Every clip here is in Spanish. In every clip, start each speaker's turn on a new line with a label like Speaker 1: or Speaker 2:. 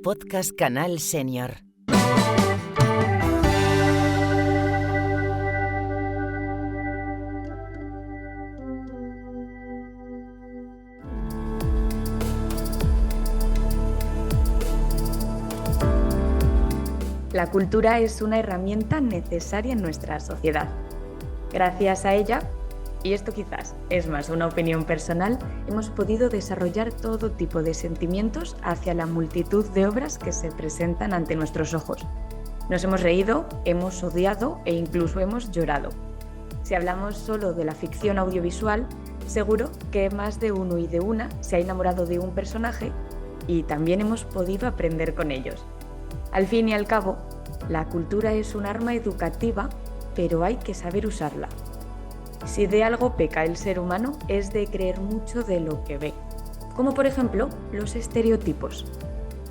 Speaker 1: podcast Canal Senior.
Speaker 2: La cultura es una herramienta necesaria en nuestra sociedad. Gracias a ella, y esto quizás es más una opinión personal, hemos podido desarrollar todo tipo de sentimientos hacia la multitud de obras que se presentan ante nuestros ojos. Nos hemos reído, hemos odiado e incluso hemos llorado. Si hablamos solo de la ficción audiovisual, seguro que más de uno y de una se ha enamorado de un personaje y también hemos podido aprender con ellos. Al fin y al cabo, la cultura es un arma educativa, pero hay que saber usarla. Si de algo peca el ser humano es de creer mucho de lo que ve, como por ejemplo los estereotipos.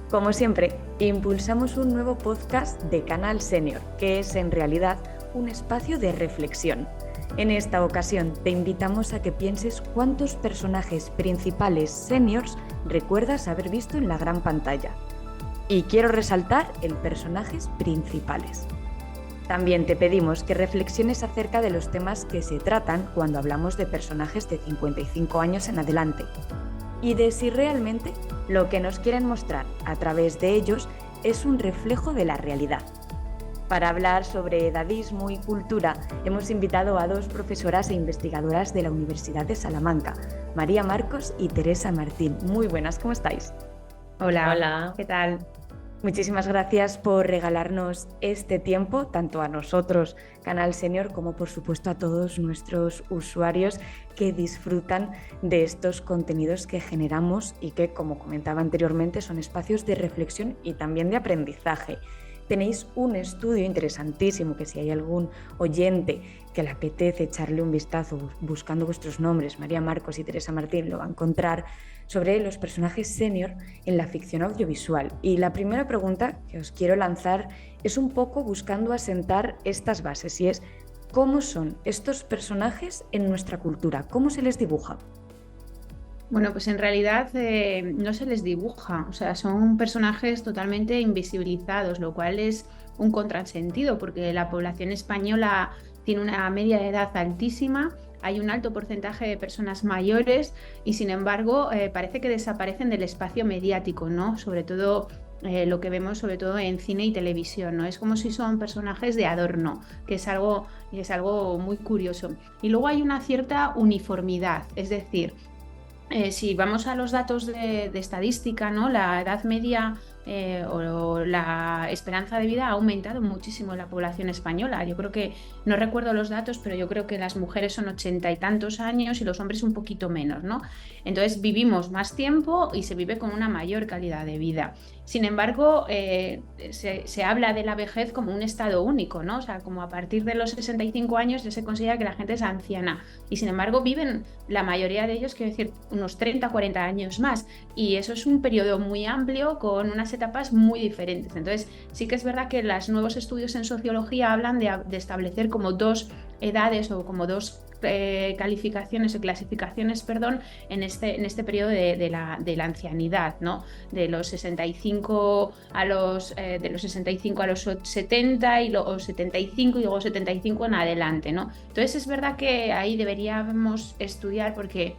Speaker 2: Como siempre, impulsamos un nuevo podcast de Canal Senior, que es en realidad un espacio de reflexión. En esta ocasión te invitamos a que pienses cuántos personajes principales seniors recuerdas haber visto en la gran pantalla. Y quiero resaltar el personajes principales. También te pedimos que reflexiones acerca de los temas que se tratan cuando hablamos de personajes de 55 años en adelante y de si realmente lo que nos quieren mostrar a través de ellos es un reflejo de la realidad. Para hablar sobre edadismo y cultura hemos invitado a dos profesoras e investigadoras de la Universidad de Salamanca, María Marcos y Teresa Martín. Muy buenas, ¿cómo estáis?
Speaker 3: Hola, ¿qué tal?
Speaker 2: Muchísimas gracias por regalarnos este tiempo, tanto a nosotros, Canal Senior, como por supuesto a todos nuestros usuarios que disfrutan de estos contenidos que generamos y que, como comentaba anteriormente, son espacios de reflexión y también de aprendizaje. Tenéis un estudio interesantísimo que si hay algún oyente que le apetece echarle un vistazo buscando vuestros nombres, María Marcos y Teresa Martín, lo va a encontrar, sobre los personajes senior en la ficción audiovisual. Y la primera pregunta que os quiero lanzar es un poco buscando asentar estas bases y es ¿cómo son estos personajes en nuestra cultura? ¿Cómo se les dibuja?
Speaker 3: Bueno, pues en realidad no se les dibuja, o sea, son personajes totalmente invisibilizados, lo cual es un contrasentido porque la población española tiene una media de edad altísima, hay un alto porcentaje de personas mayores y sin embargo parece que desaparecen del espacio mediático, ¿no? Sobre todo lo que vemos sobre todo en cine y televisión, ¿no? Es como si son personajes de adorno, que es algo muy curioso. Y luego hay una cierta uniformidad, es decir, si vamos a los datos de estadística, ¿no? La edad media o la esperanza de vida ha aumentado muchísimo en la población española. Yo creo que, no recuerdo los datos, pero yo creo que las mujeres son 80 y tantos años y los hombres un poquito menos, ¿no? Entonces vivimos más tiempo y se vive con una mayor calidad de vida. Sin embargo, se habla de la vejez como un estado único, ¿no? O sea, como a partir de los 65 años ya se considera que la gente es anciana y sin embargo viven la mayoría de ellos, quiero decir, unos 30 o 40 años más y eso es un periodo muy amplio con unas etapas muy diferentes. Entonces sí que es verdad que los nuevos estudios en sociología hablan de establecer como dos edades o como dos calificaciones o clasificaciones, perdón, en este periodo de la ancianidad, ¿no? De los 65 a los 70 y luego 75 y luego 75 en adelante, ¿no? Entonces es verdad que ahí deberíamos estudiar porque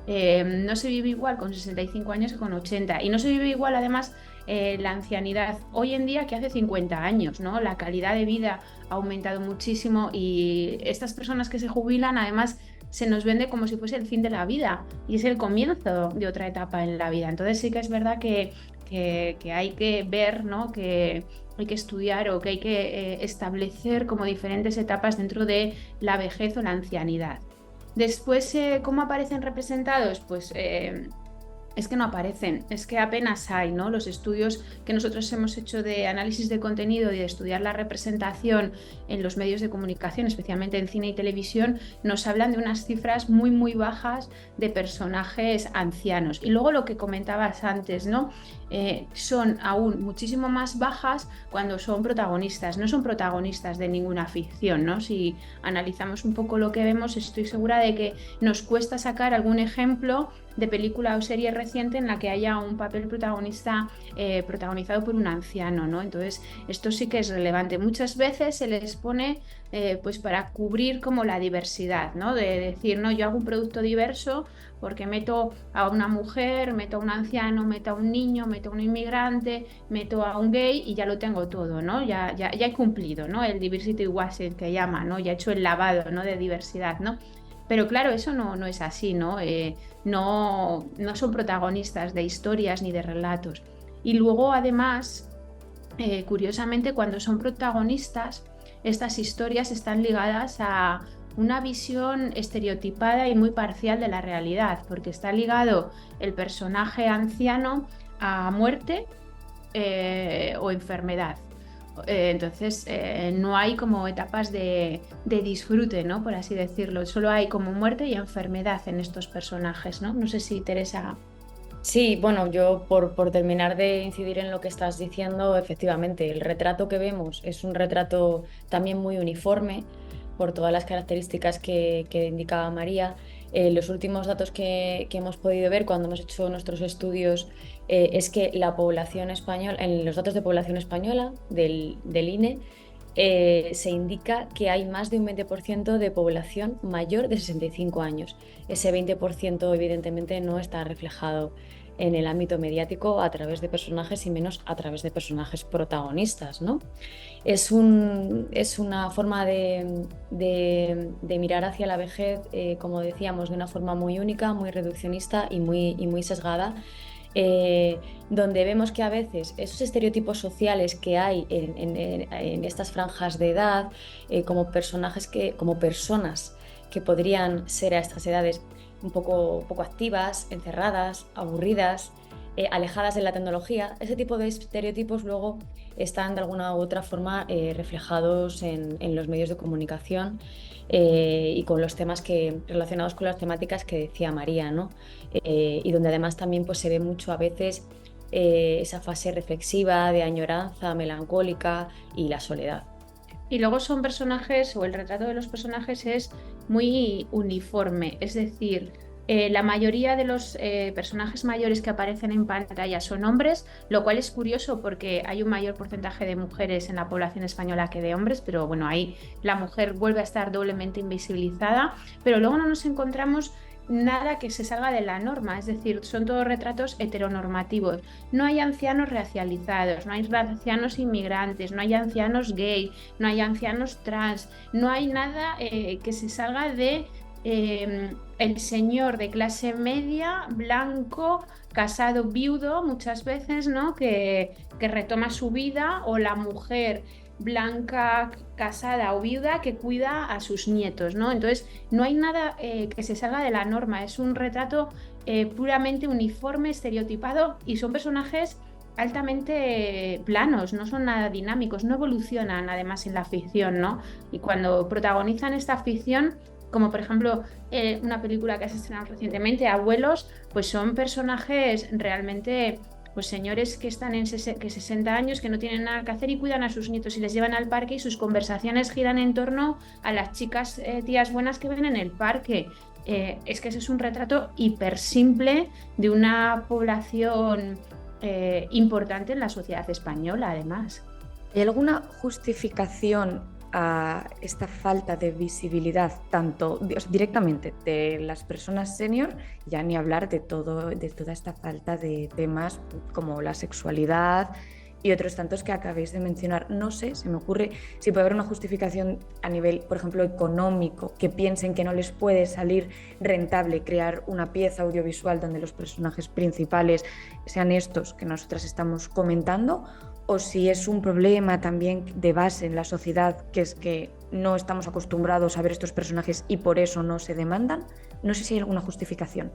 Speaker 3: no se vive igual con 65 años que con 80 y no se vive igual además la ancianidad hoy en día que hace 50 años, ¿no? La calidad de vida ha aumentado muchísimo y estas personas que se jubilan además se nos vende como si fuese el fin de la vida y es el comienzo de otra etapa en la vida. Entonces sí que es verdad que hay que ver, ¿no? Que hay que estudiar o que hay que establecer como diferentes etapas dentro de la vejez o la ancianidad. Después, ¿cómo aparecen representados? Pues es que no aparecen, es que apenas hay, ¿no? Los estudios que nosotros hemos hecho de análisis de contenido y de estudiar la representación en los medios de comunicación, especialmente en cine y televisión, nos hablan de unas cifras muy bajas de personajes ancianos. Y luego lo que comentabas antes, ¿no? son aún muchísimo más bajas cuando son protagonistas. No son protagonistas de ninguna ficción, ¿no? Si analizamos un poco lo que vemos, estoy segura de que nos cuesta sacar algún ejemplo de película o serie reciente en la que haya un papel protagonista protagonizado por un anciano, ¿no? Entonces, esto sí que es relevante. Muchas veces se les pone pues para cubrir como la diversidad, ¿no? De decir, no, yo hago un producto diverso porque meto a una mujer, meto a un anciano, meto a un niño, meto a un inmigrante, meto a un gay y ya lo tengo todo, ¿no? Ya he cumplido, ¿no? El diversity washing que llama, ¿no? Ya he hecho el lavado, ¿no? De diversidad, ¿no? Pero claro, eso no es así, ¿no? No son protagonistas de historias ni de relatos. Y luego, además, curiosamente, cuando son protagonistas, estas historias están ligadas a una visión estereotipada y muy parcial de la realidad, porque está ligado el personaje anciano a muerte o enfermedad. Entonces, no hay como etapas de disfrute, ¿no? Por así decirlo. Solo hay como muerte y enfermedad en estos personajes, ¿no? No sé si Teresa...
Speaker 4: Sí, bueno, yo por terminar de incidir en lo que estás diciendo, efectivamente, el retrato que vemos es un retrato también muy uniforme por todas las características que indicaba María. Los últimos datos que hemos podido ver cuando hemos hecho nuestros estudios es que la población española, en los datos de población española del INE, se indica que hay más de un 20% de población mayor de 65 años. Ese 20% evidentemente no está reflejado en el ámbito mediático a través de personajes y menos a través de personajes protagonistas, ¿no? Es una forma de mirar hacia la vejez, como decíamos, de una forma muy única, muy reduccionista y muy sesgada, donde vemos que a veces esos estereotipos sociales que hay en estas franjas de edad, como personas que podrían ser a estas edades un poco activas, encerradas, aburridas, alejadas de la tecnología, ese tipo de estereotipos luego están de alguna u otra forma reflejados en los medios de comunicación y con los temas relacionados con las temáticas que decía María, ¿no? Y donde además también pues, se ve mucho a veces esa fase reflexiva de añoranza melancólica y la soledad.
Speaker 3: Y luego son personajes, o el retrato de los personajes es muy uniforme, es decir, la mayoría de los personajes mayores que aparecen en pantalla son hombres, lo cual es curioso porque hay un mayor porcentaje de mujeres en la población española que de hombres, pero bueno, ahí la mujer vuelve a estar doblemente invisibilizada, pero luego no nos encontramos nada que se salga de la norma, es decir, son todos retratos heteronormativos. No hay ancianos racializados, no hay ancianos inmigrantes, no hay ancianos gay, no hay ancianos trans, no hay nada que se salga de el señor de clase media, blanco, casado, viudo, muchas veces, ¿no? que retoma su vida, o la mujer blanca, casada o viuda que cuida a sus nietos, ¿no? Entonces, no hay nada que se salga de la norma, es un retrato puramente uniforme, estereotipado, y son personajes altamente planos, no son nada dinámicos, no evolucionan además en la ficción, ¿no? Y cuando protagonizan esta ficción, como por ejemplo una película que has estrenado recientemente, Abuelos, pues son personajes realmente... pues señores que están en 60 años, que no tienen nada que hacer y cuidan a sus nietos y les llevan al parque y sus conversaciones giran en torno a las chicas tías buenas que ven en el parque. Es que ese es un retrato hiper simple de una población importante en la sociedad española, además.
Speaker 2: ¿Hay alguna justificación a esta falta de visibilidad, tanto directamente de las personas senior, ya ni hablar de toda esta falta de temas como la sexualidad y otros tantos que acabéis de mencionar? No sé, se me ocurre si puede haber una justificación a nivel, por ejemplo, económico, que piensen que no les puede salir rentable crear una pieza audiovisual donde los personajes principales sean estos que nosotras estamos comentando, o si es un problema también de base en la sociedad, que es que no estamos acostumbrados a ver estos personajes y por eso no se demandan. No sé si hay alguna justificación.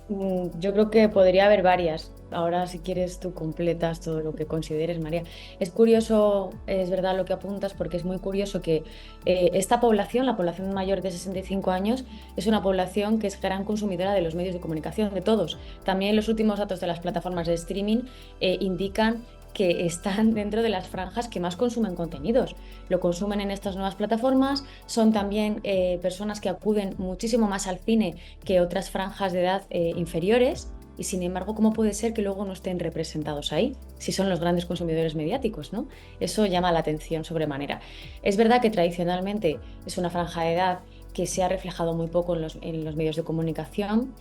Speaker 4: Yo creo que podría haber varias. Ahora, si quieres, tú completas todo lo que consideres, María. Es curioso, es verdad lo que apuntas, porque es muy curioso que esta población, la población mayor de 65 años, es una población que es gran consumidora de los medios de comunicación, de todos. También los últimos datos de las plataformas de streaming indican que están dentro de las franjas que más consumen contenidos. Lo consumen en estas nuevas plataformas, son también personas que acuden muchísimo más al cine que otras franjas de edad inferiores, y sin embargo, ¿cómo puede ser que luego no estén representados ahí? Si son los grandes consumidores mediáticos, ¿no? Eso llama la atención sobremanera. Es verdad que tradicionalmente es una franja de edad que se ha reflejado muy poco en los medios de comunicación.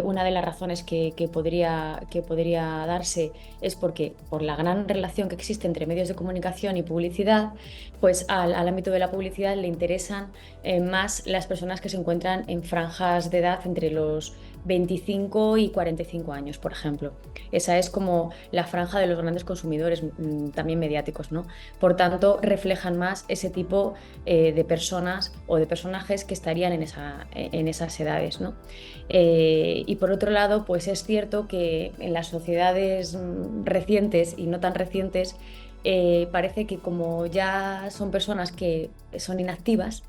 Speaker 4: Una de las razones que podría darse es porque por la gran relación que existe entre medios de comunicación y publicidad, pues al ámbito de la publicidad le interesan más las personas que se encuentran en franjas de edad entre los 25 y 45 años, por ejemplo. Esa es como la franja de los grandes consumidores también mediáticos, ¿no? Por tanto, reflejan más ese tipo de personas o de personajes que estarían en esas edades, ¿no? Y por otro lado, pues es cierto que en las sociedades recientes y no tan recientes, parece que como ya son personas que son inactivas,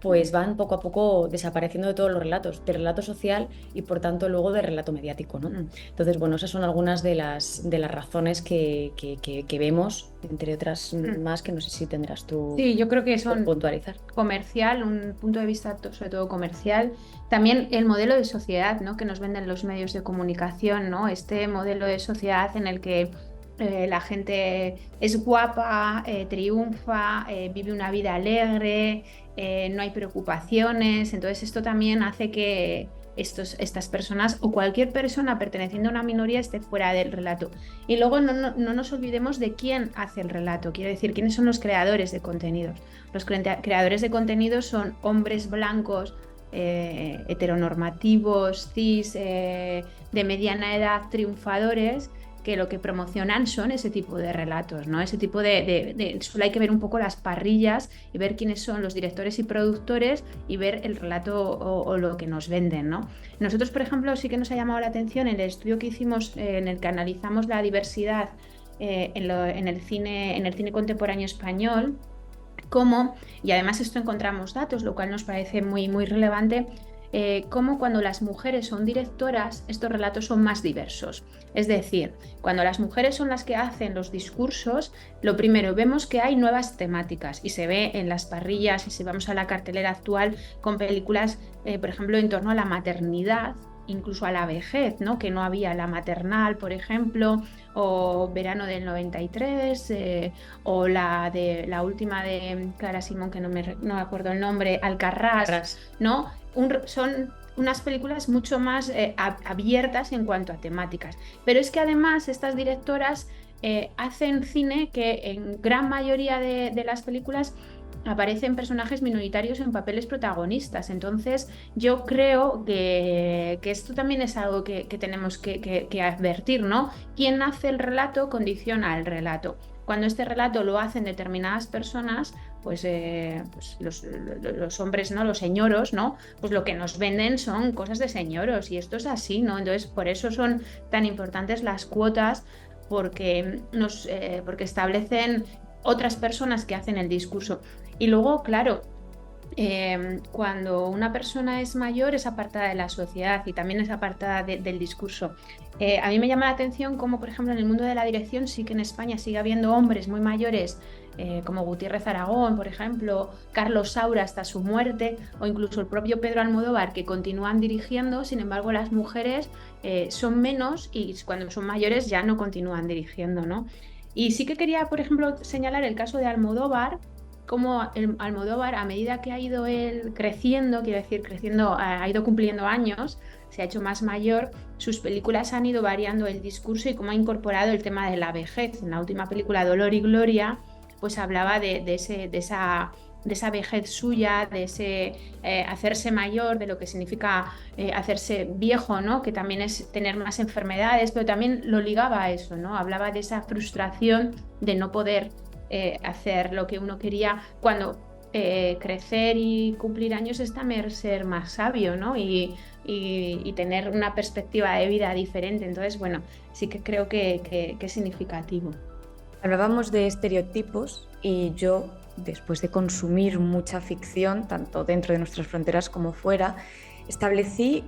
Speaker 4: pues van poco a poco desapareciendo de todos los relatos, de relato social y por tanto luego de relato mediático, ¿no? Entonces, bueno, esas son algunas de las razones que vemos, entre otras más que no sé si tendrás tú.
Speaker 3: Sí, yo creo que son
Speaker 4: puntualizar.
Speaker 3: Comercial, un punto de vista sobre todo comercial. También el modelo de sociedad, ¿no?, que nos venden los medios de comunicación, ¿no? Este modelo de sociedad en el que la gente es guapa, triunfa, vive una vida alegre, no hay preocupaciones. Entonces esto también hace que estas personas o cualquier persona perteneciendo a una minoría esté fuera del relato. Y luego no nos olvidemos de quién hace el relato, quiero decir, quiénes son los creadores de contenidos. Los creadores de contenidos son hombres blancos, heteronormativos, cis, de mediana edad, triunfadores, que lo que promocionan son ese tipo de relatos, ¿no? Ese tipo solo hay que ver un poco las parrillas y ver quiénes son los directores y productores y ver el relato o lo que nos venden, ¿no? Nosotros, por ejemplo, sí que nos ha llamado la atención el estudio que hicimos en el que analizamos la diversidad en el cine contemporáneo español, y además esto encontramos datos, lo cual nos parece muy, muy relevante, cómo cuando las mujeres son directoras, estos relatos son más diversos. Es decir, cuando las mujeres son las que hacen los discursos, lo primero, vemos que hay nuevas temáticas y se ve en las parrillas, y si vamos a la cartelera actual, con películas, por ejemplo, en torno a la maternidad, incluso a la vejez, ¿no?, que no había La Maternal, por ejemplo, o Verano del 93, o la última de Clara Simón, que no me acuerdo el nombre, Alcarrás, ¿no? Son unas películas mucho más abiertas en cuanto a temáticas. Pero es que además estas directoras hacen cine que en gran mayoría de las películas aparecen personajes minoritarios en papeles protagonistas. Entonces yo creo que esto también es algo que tenemos que advertir, ¿no? Quien hace el relato condiciona el relato. Cuando este relato lo hacen determinadas personas, pues los hombres, ¿no?, los señoros, ¿no?, pues lo que nos venden son cosas de señoros, y esto es así, ¿no? Entonces por eso son tan importantes las cuotas, porque establecen otras personas que hacen el discurso. Y luego, claro, cuando una persona es mayor es apartada de la sociedad y también es apartada del discurso. A mí me llama la atención cómo, por ejemplo, en el mundo de la dirección sí que en España sigue habiendo hombres muy mayores, como Gutiérrez Aragón, por ejemplo, Carlos Saura hasta su muerte, o incluso el propio Pedro Almodóvar, que continúan dirigiendo. Sin embargo, las mujeres son menos y cuando son mayores ya no continúan dirigiendo, ¿no? Y sí que quería, por ejemplo, señalar el caso de Almodóvar, cómo Almodóvar, a medida que ha ido él creciendo, quiero decir, ha ido cumpliendo años, se ha hecho más mayor, sus películas han ido variando el discurso y cómo ha incorporado el tema de la vejez. En la última película, Dolor y Gloria, pues hablaba de esa vejez suya, de ese hacerse mayor, de lo que significa hacerse viejo, ¿no?, que también es tener más enfermedades, pero también lo ligaba a eso, ¿no? Hablaba de esa frustración de no poder hacer lo que uno quería cuando crecer y cumplir años es también ser más sabio, ¿no? Y tener una perspectiva de vida diferente. Entonces, bueno, sí que creo que es significativo.
Speaker 2: Hablábamos de estereotipos y yo, después de consumir mucha ficción, tanto dentro de nuestras fronteras como fuera, establecí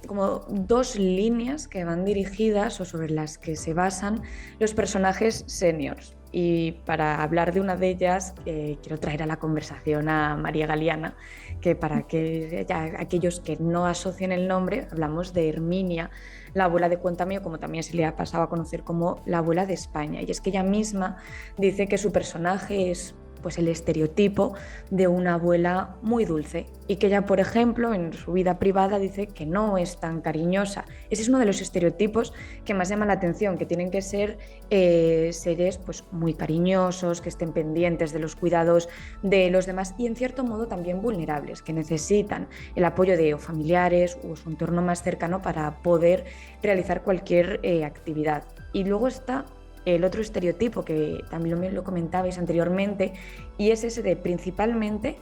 Speaker 2: como dos líneas que van dirigidas o sobre las que se basan los personajes seniors. Y para hablar de una de ellas, quiero traer a la conversación a María Galeana, que para que aquellos que no asocien el nombre, hablamos de Herminia, la abuela de Cuéntame, o como también se le ha pasado a conocer como la abuela de España. Y es que ella misma dice que su personaje es pues el estereotipo de una abuela muy dulce y que ella, por ejemplo, en su vida privada dice que no es tan cariñosa. Ese es uno de los estereotipos que más llama la atención, que tienen que ser seres pues muy cariñosos, que estén pendientes de los cuidados de los demás y en cierto modo también vulnerables, que necesitan el apoyo de familiares o su entorno más cercano para poder realizar cualquier actividad. Y luego está el otro estereotipo que también lo comentabais anteriormente, y es ese de principalmente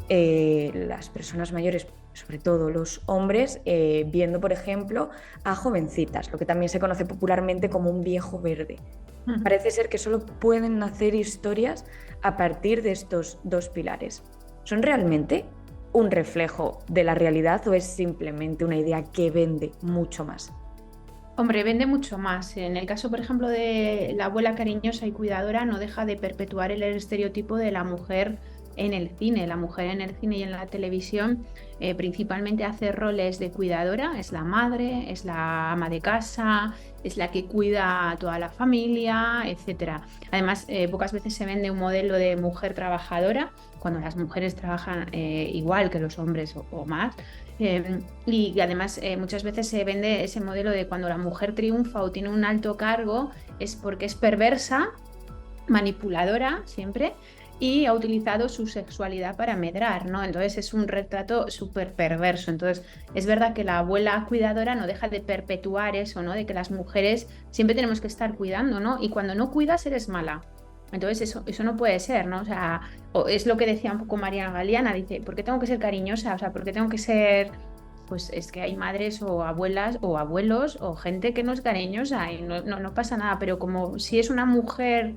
Speaker 2: las personas mayores, sobre todo los hombres, viendo, por ejemplo, a jovencitas, lo que también se conoce popularmente como un viejo verde. Parece ser que solo pueden nacer historias a partir de estos dos pilares. ¿Son realmente un reflejo de la realidad o es simplemente una idea que vende mucho más?
Speaker 3: Hombre, vende mucho más. En el caso, por ejemplo, de la abuela cariñosa y cuidadora, no deja de perpetuar el estereotipo de la mujer en el cine. La mujer en el cine y en la televisión principalmente hace roles de cuidadora, es la madre, es la ama de casa, es la que cuida a toda la familia, etc. Además, pocas veces se vende un modelo de mujer trabajadora, cuando las mujeres trabajan igual que los hombres o más. Y además muchas veces se vende ese modelo de cuando la mujer triunfa o tiene un alto cargo es porque es perversa, manipuladora siempre, y ha utilizado su sexualidad para medrar, ¿no? Entonces es un retrato súper perverso. Entonces es verdad que la abuela cuidadora no deja de perpetuar eso, ¿no? De que las mujeres siempre tenemos que estar cuidando, ¿no? Y cuando no cuidas eres mala. Entonces eso no puede ser, ¿no? O sea, es lo que decía un poco María Galeana, dice, ¿por qué tengo que ser cariñosa? O sea, ¿por qué tengo que ser...? Pues es que hay madres o abuelas o abuelos o gente que no es cariñosa y no pasa nada, pero como si es una mujer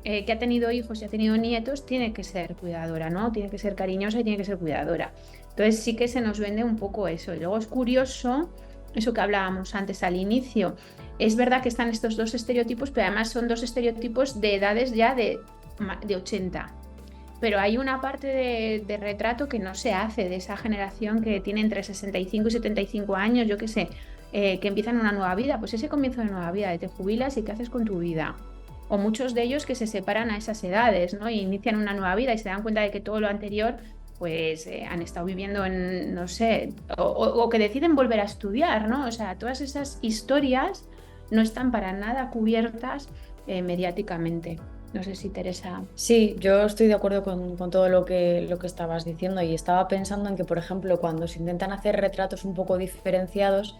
Speaker 3: que ha tenido hijos y ha tenido nietos, tiene que ser cuidadora, ¿no? Tiene que ser cariñosa y tiene que ser cuidadora. Entonces sí que se nos vende un poco eso. Y luego es curioso, eso que hablábamos antes al inicio, es verdad que están estos dos estereotipos, pero además son dos estereotipos de edades ya de 80. Pero hay una parte de retrato que no se hace de esa generación que tiene entre 65 y 75 años, yo qué sé, que empiezan una nueva vida. Pues ese comienzo de nueva vida, te jubilas y ¿qué haces con tu vida? O muchos de ellos que se separan a esas edades, ¿no? Y inician una nueva vida y se dan cuenta de que todo lo anterior pues han estado viviendo en, no sé, o que deciden volver a estudiar, ¿no? O sea, todas esas historias no están para nada cubiertas mediáticamente. No sé si Teresa...
Speaker 4: Sí, yo estoy de acuerdo con todo lo que estabas diciendo y estaba pensando en que, por ejemplo, cuando se intentan hacer retratos un poco diferenciados,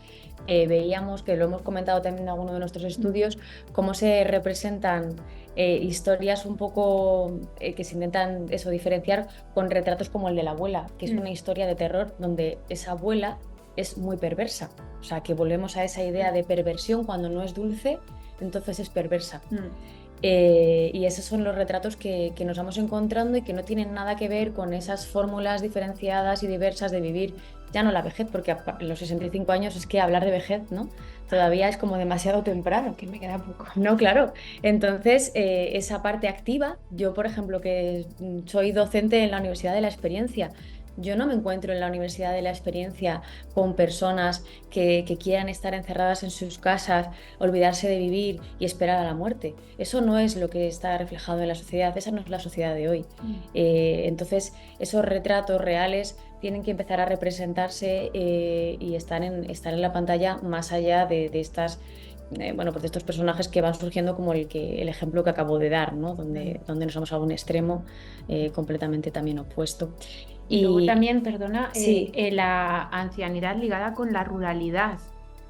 Speaker 4: veíamos, que lo hemos comentado también en alguno de nuestros estudios, cómo se representan historias un poco que se intentan eso, diferenciar con retratos como el de la abuela, que es una historia de terror donde esa abuela es muy perversa. O sea, que volvemos a esa idea de perversión, cuando no es dulce, entonces es perversa. Y esos son los retratos que nos vamos encontrando y que no tienen nada que ver con esas fórmulas diferenciadas y diversas de vivir, ya no la vejez, porque a los 65 años es que hablar de vejez, ¿no? Todavía es como demasiado temprano.
Speaker 3: Que me queda poco.
Speaker 4: No, claro. Entonces, esa parte activa, yo por ejemplo que soy docente en la Universidad de la Experiencia, yo no me encuentro en la Universidad de la Experiencia con personas que quieran estar encerradas en sus casas, olvidarse de vivir y esperar a la muerte. Eso no es lo que está reflejado en la sociedad, esa no es la sociedad de hoy. Entonces, esos retratos reales tienen que empezar a representarse y estar en la pantalla más allá de estas... pues de estos personajes que van surgiendo como el ejemplo que acabo de dar, ¿no? Donde nos vamos a un extremo completamente también opuesto.
Speaker 3: Y luego también, perdona,
Speaker 4: sí.
Speaker 3: La ancianidad ligada con la ruralidad.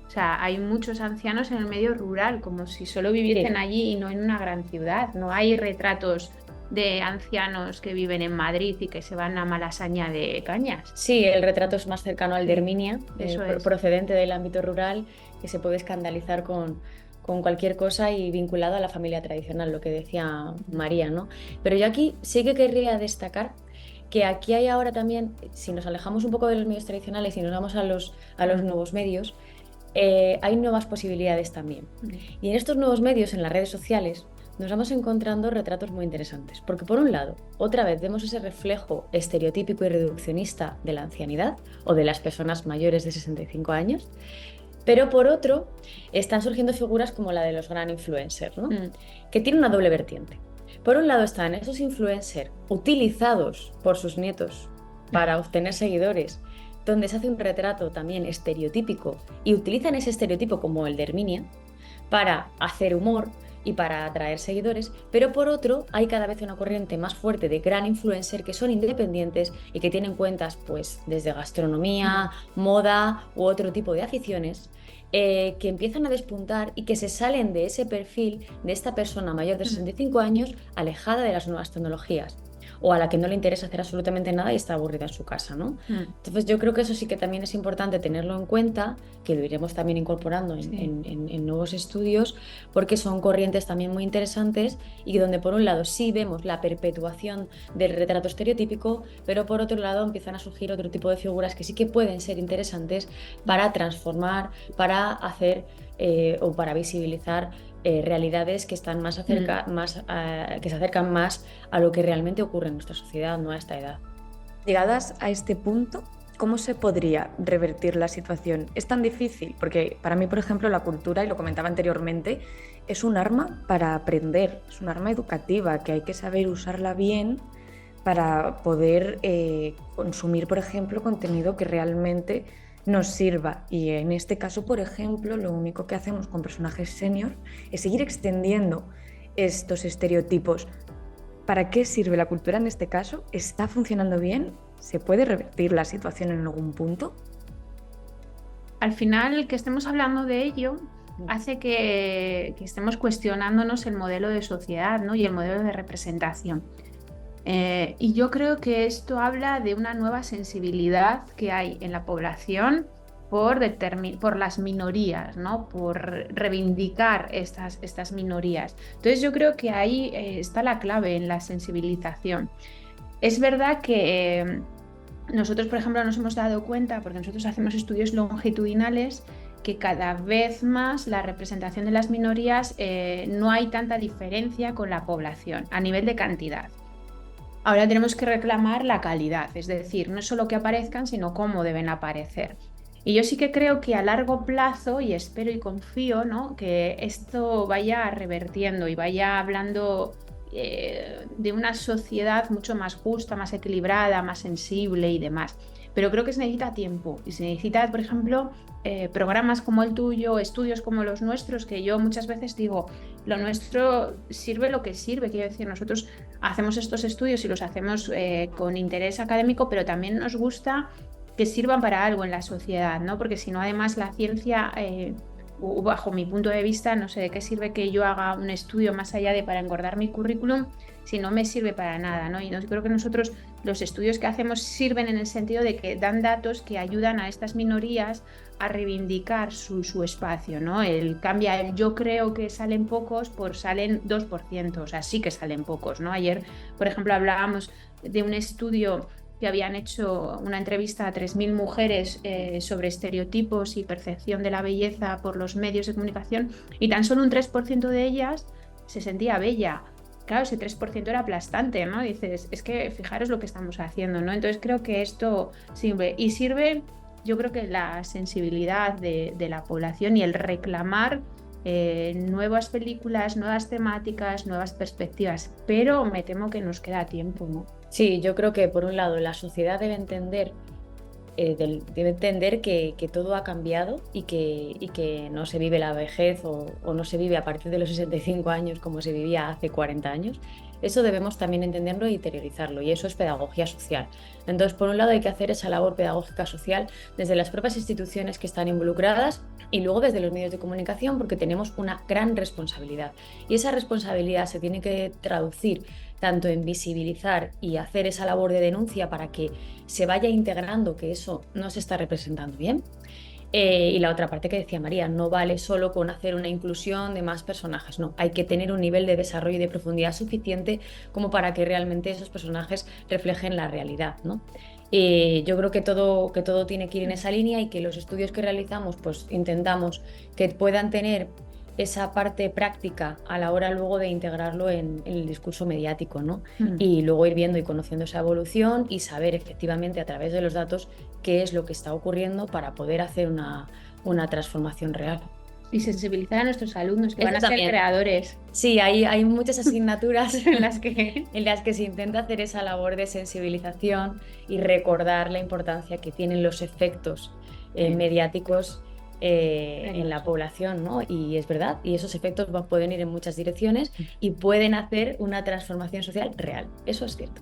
Speaker 3: O sea, hay muchos ancianos en el medio rural, como si solo viviesen allí y no en una gran ciudad. No hay retratos de ancianos que viven en Madrid y que se van a Malasaña de Cañas.
Speaker 4: Sí, el retrato es más cercano al de Herminia,
Speaker 3: Eso es.
Speaker 4: procedente del ámbito rural, que se puede escandalizar con cualquier cosa y vinculado a la familia tradicional, lo que decía María, ¿no? Pero yo aquí sí que querría destacar que aquí hay ahora también, si nos alejamos un poco de los medios tradicionales y nos vamos a los nuevos medios, hay nuevas posibilidades también. Y en estos nuevos medios, en las redes sociales, nos vamos encontrando retratos muy interesantes. Porque por un lado, otra vez vemos ese reflejo estereotípico y reduccionista de la ancianidad o de las personas mayores de 65 años. Pero por otro, están surgiendo figuras como la de los gran influencers, ¿no? Que tiene una doble vertiente. Por un lado están esos influencers utilizados por sus nietos para obtener seguidores, donde se hace un retrato también estereotípico y utilizan ese estereotipo como el de Herminia para hacer humor y para atraer seguidores, pero por otro hay cada vez una corriente más fuerte de gran influencer que son independientes y que tienen cuentas pues desde gastronomía, moda u otro tipo de aficiones que empiezan a despuntar y que se salen de ese perfil de esta persona mayor de 65 años alejada de las nuevas tecnologías o a la que no le interesa hacer absolutamente nada y está aburrida en su casa, ¿no? Entonces yo creo que eso sí que también es importante tenerlo en cuenta, que lo iremos también incorporando en nuevos estudios, porque son corrientes también muy interesantes y donde por un lado sí vemos la perpetuación del retrato estereotípico, pero por otro lado empiezan a surgir otro tipo de figuras que sí que pueden ser interesantes para transformar, para hacer o para visibilizar realidades que están más que se acercan más a lo que realmente ocurre en nuestra sociedad, no a esta edad.
Speaker 2: Llegadas a este punto, ¿cómo se podría revertir la situación? Es tan difícil, porque para mí, por ejemplo, la cultura, y lo comentaba anteriormente, es un arma para aprender, es un arma educativa que hay que saber usarla bien para poder consumir, por ejemplo, contenido que realmente nos sirva. Y en este caso, por ejemplo, lo único que hacemos con personajes senior es seguir extendiendo estos estereotipos. ¿Para qué sirve la cultura en este caso? ¿Está funcionando bien? ¿Se puede revertir la situación en algún punto?
Speaker 3: Al final, que estemos hablando de ello hace que estemos cuestionándonos el modelo de sociedad, ¿no? Y el modelo de representación. Y yo creo que esto habla de una nueva sensibilidad que hay en la población por las minorías, ¿no? Por reivindicar estas minorías. Entonces yo creo que ahí está la clave en la sensibilización. Es verdad que nosotros, por ejemplo, nos hemos dado cuenta, porque nosotros hacemos estudios longitudinales, que cada vez más la representación de las minorías no hay tanta diferencia con la población a nivel de cantidad. Ahora tenemos que reclamar la calidad, es decir, no solo que aparezcan, sino cómo deben aparecer. Y yo sí que creo que a largo plazo, y espero y confío, ¿no?, que esto vaya revertiendo y vaya hablando de una sociedad mucho más justa, más equilibrada, más sensible y demás. Pero creo que se necesita tiempo y se necesita, por ejemplo, programas como el tuyo, estudios como los nuestros, que yo muchas veces digo, lo nuestro sirve lo que sirve, quiero decir, nosotros hacemos estos estudios y los hacemos con interés académico, pero también nos gusta que sirvan para algo en la sociedad, ¿no? Porque si no, además, la ciencia, bajo mi punto de vista, no sé de qué sirve que yo haga un estudio más allá de para engordar mi currículum, si no me sirve para nada, ¿no? Y yo creo que nosotros los estudios que hacemos sirven en el sentido de que dan datos que ayudan a estas minorías a reivindicar su espacio, ¿no? Cambia el yo creo que salen pocos por salen 2%, o sea, sí que salen pocos, ¿no? Ayer, por ejemplo, hablábamos de un estudio que habían hecho una entrevista a 3.000 mujeres sobre estereotipos y percepción de la belleza por los medios de comunicación y tan solo un 3% de ellas se sentía bella. Claro, ese 3% era aplastante, ¿no? Dices, es que fijaros lo que estamos haciendo, ¿no? Entonces creo que esto sirve. Y sirve, yo creo que la sensibilidad de la población y el reclamar nuevas películas, nuevas temáticas, nuevas perspectivas. Pero me temo que nos queda tiempo, ¿no?
Speaker 4: Sí, yo creo que por un lado la sociedad debe entender que todo ha cambiado y que no se vive la vejez o no se vive a partir de los 65 años como se vivía hace 40 años, Eso debemos también entenderlo e interiorizarlo, y eso es pedagogía social. Entonces, por un lado hay que hacer esa labor pedagógica social desde las propias instituciones que están involucradas y luego desde los medios de comunicación, porque tenemos una gran responsabilidad. Y esa responsabilidad se tiene que traducir tanto en visibilizar y hacer esa labor de denuncia para que se vaya integrando que eso no se está representando bien. Y la otra parte que decía María, no vale solo con hacer una inclusión de más personajes, no, hay que tener un nivel de desarrollo y de profundidad suficiente como para que realmente esos personajes reflejen la realidad, ¿no? Yo creo que todo tiene que ir en esa línea y que los estudios que realizamos pues intentamos que puedan tener esa parte práctica a la hora luego de integrarlo en el discurso mediático, ¿no? Y luego ir viendo y conociendo esa evolución y saber efectivamente a través de los datos qué es lo que está ocurriendo para poder hacer una transformación real.
Speaker 3: Y sensibilizar a nuestros alumnos que
Speaker 4: Eso
Speaker 3: van a ser
Speaker 4: también.
Speaker 3: creadores.
Speaker 4: Sí, hay muchas asignaturas en las que se intenta hacer esa labor de sensibilización y recordar la importancia que tienen los efectos mediáticos en la población, ¿no? Y es verdad, y esos efectos pueden ir en muchas direcciones y pueden hacer una transformación social real. Eso es cierto.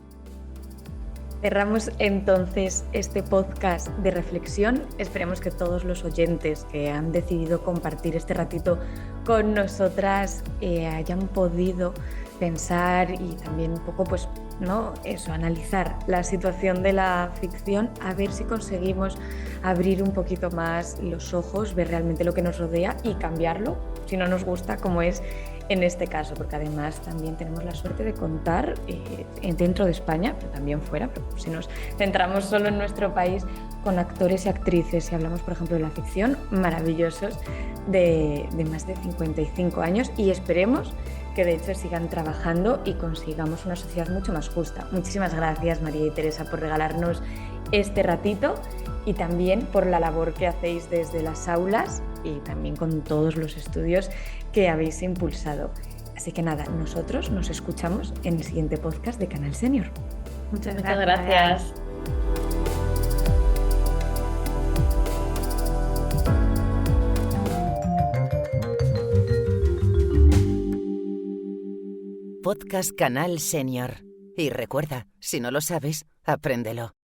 Speaker 2: Cerramos entonces este podcast de reflexión. Esperemos que todos los oyentes que han decidido compartir este ratito con nosotras hayan podido pensar y también un poco, pues, ¿no? Eso, analizar la situación de la ficción, a ver si conseguimos abrir un poquito más los ojos, ver realmente lo que nos rodea y cambiarlo, si no nos gusta, como es en este caso, porque además también tenemos la suerte de contar dentro de España, pero también fuera, pero si nos centramos solo en nuestro país, con actores y actrices, si hablamos por ejemplo de la ficción, maravillosos de más de 55 años, y esperemos que de hecho sigan trabajando y consigamos una sociedad mucho más justa. Muchísimas gracias, María y Teresa, por regalarnos este ratito y también por la labor que hacéis desde las aulas y también con todos los estudios que habéis impulsado. Así que nada, nosotros nos escuchamos en el siguiente podcast de Canal Senior.
Speaker 3: Muchas
Speaker 4: gracias.
Speaker 1: Podcast Canal Senior. Y recuerda, si no lo sabes, apréndelo.